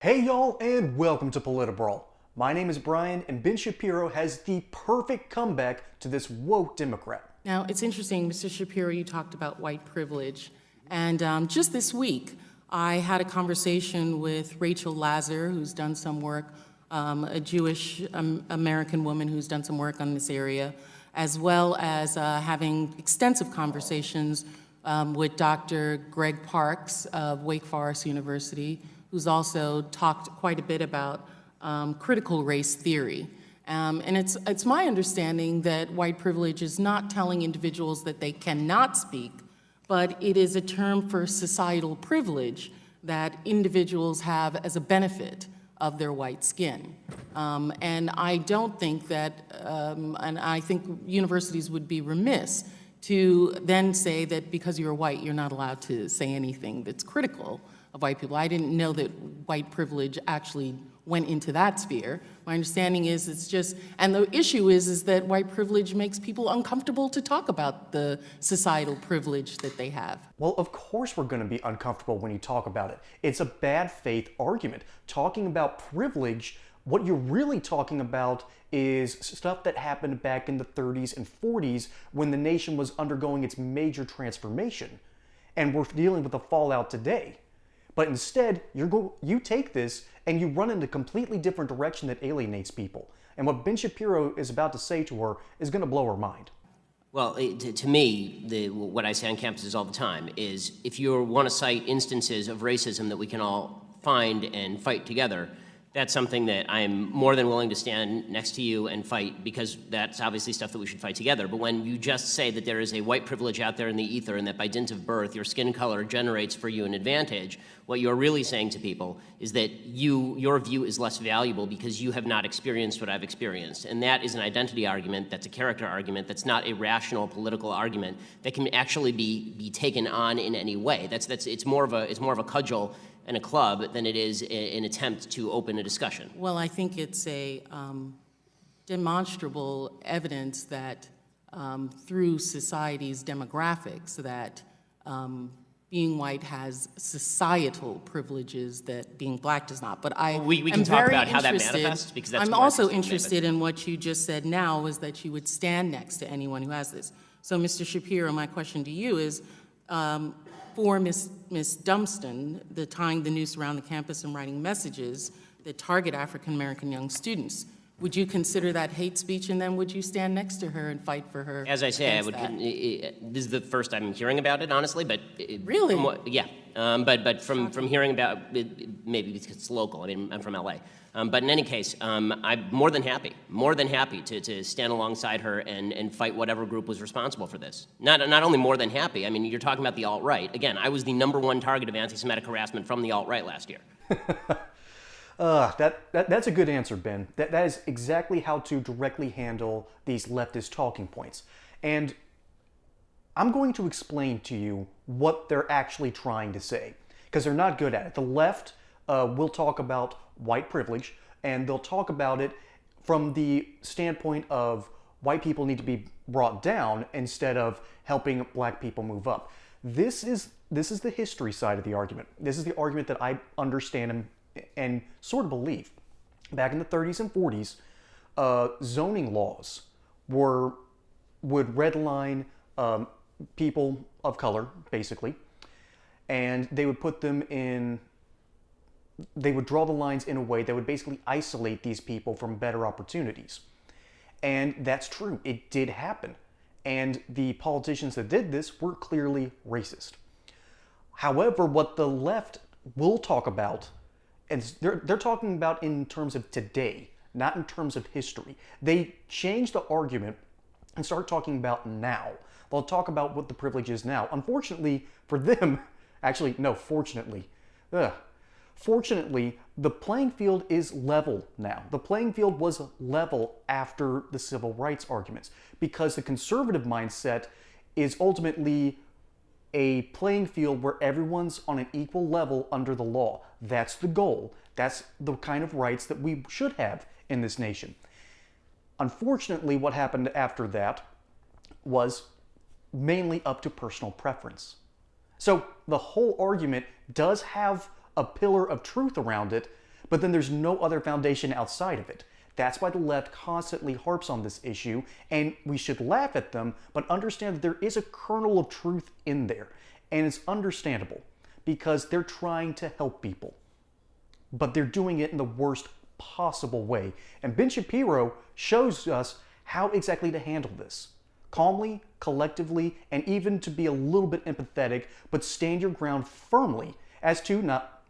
Hey y'all, and welcome to PolitiBrawl. My name is Brian, and Ben Shapiro has the perfect comeback to this woke Democrat. Now, it's interesting, Mr. Shapiro, you talked about white privilege. And just this week, I had a conversation with Rachel Lazar, who's done some work, a Jewish American woman who's done some work on this area, as well as having extensive conversations with Dr. Greg Parks of Wake Forest University, who's also talked quite a bit about critical race theory. And it's my understanding that white privilege is not telling individuals that they cannot speak, but it is a term for societal privilege that individuals have as a benefit of their white skin. And I don't think that, and I think universities would be remiss to then say that because you're white, you're not allowed to say anything that's critical of white people. I didn't know that white privilege actually went into that sphere. My understanding is it's just, and the issue is that white privilege makes people uncomfortable to talk about the societal privilege that they have. Well, of course we're going to be uncomfortable when you talk about it. It's a bad faith argument. Talking about privilege, what you're really talking about is stuff that happened back in the 30s and 40s when the nation was undergoing its major transformation. And we're dealing with the fallout today. But instead, you take this and you run in a completely different direction that alienates people. And what Ben Shapiro is about to say to her is going to blow her mind. Well, to me, what I say on campuses all the time is if you want to cite instances of racism that we can all find and fight together, that's something that I'm more than willing to stand next to you and fight, because that's obviously stuff that we should fight together. But when you just say that there is a white privilege out there in the ether and that by dint of birth your skin color generates for you an advantage, what you're really saying to people is that your view is less valuable because you have not experienced what I've experienced. And that is an identity argument, that's a character argument, that's not a rational political argument that can actually be taken on in any way. It's more of a cudgel and a club than it is an attempt to open a discussion. Well, I think it's a demonstrable evidence that through society's demographics that being white has societal privileges that being black does not. But we can talk about how that manifests, because that's I'm more also interesting, interested in what you just said now, is that you would stand next to anyone who has this. So, Mr. Shapiro, my question to you is, for Ms. Dunston, the tying the noose around the campus and writing messages that target African-American young students, would you consider that hate speech, and then would you stand next to her and fight for her? As I say, I would. This is the first I'm hearing about it, honestly. But really, yeah. But from hearing about it, maybe because it's local. I mean, I'm from LA. But in any case, I'm more than happy to stand alongside her and fight whatever group was responsible for this. Not only more than happy. I mean, you're talking about the alt-right. Again, I was the #1 target of anti-Semitic harassment from the alt-right last year. That's a good answer, Ben. That is exactly how to directly handle these leftist talking points. And I'm going to explain to you what they're actually trying to say, because they're not good at it. The left will talk about white privilege, and they'll talk about it from the standpoint of white people need to be brought down instead of helping black people move up. This is the history side of the argument. This is the argument that I understand and sort of believe. Back in the 30s and 40s, zoning laws would redline people of color, basically, and they would put them in. They would draw the lines in a way that would basically isolate these people from better opportunities. And that's true. It did happen. And the politicians that did this were clearly racist. However, what the left will talk about, and they're talking about in terms of today, not in terms of history. They change the argument and start talking about now. They'll talk about what the privilege is now. Unfortunately for them, actually, no, fortunately. Fortunately, the playing field is level now. The playing field was level after the civil rights arguments, because the conservative mindset is ultimately a playing field where everyone's on an equal level under the law. That's the goal. That's the kind of rights that we should have in this nation. Unfortunately, what happened after that was mainly up to personal preference. So the whole argument does have a pillar of truth around it, but then there's no other foundation outside of it. That's why the left constantly harps on this issue, and we should laugh at them, but understand that there is a kernel of truth in there. And it's understandable, because they're trying to help people. But they're doing it in the worst possible way. And Ben Shapiro shows us how exactly to handle this. Calmly, collectively, and even to be a little bit empathetic, but stand your ground firmly as to not,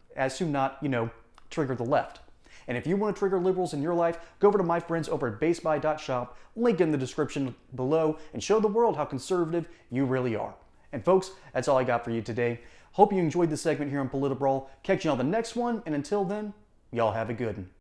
trigger the left. And if you want to trigger liberals in your life, go over to my friends over at basebuy.shop, link in the description below, and show the world how conservative you really are. And folks, that's all I got for you today. Hope you enjoyed this segment here on PolitiBrawl. Catch you on the next one, and until then, y'all have a good one.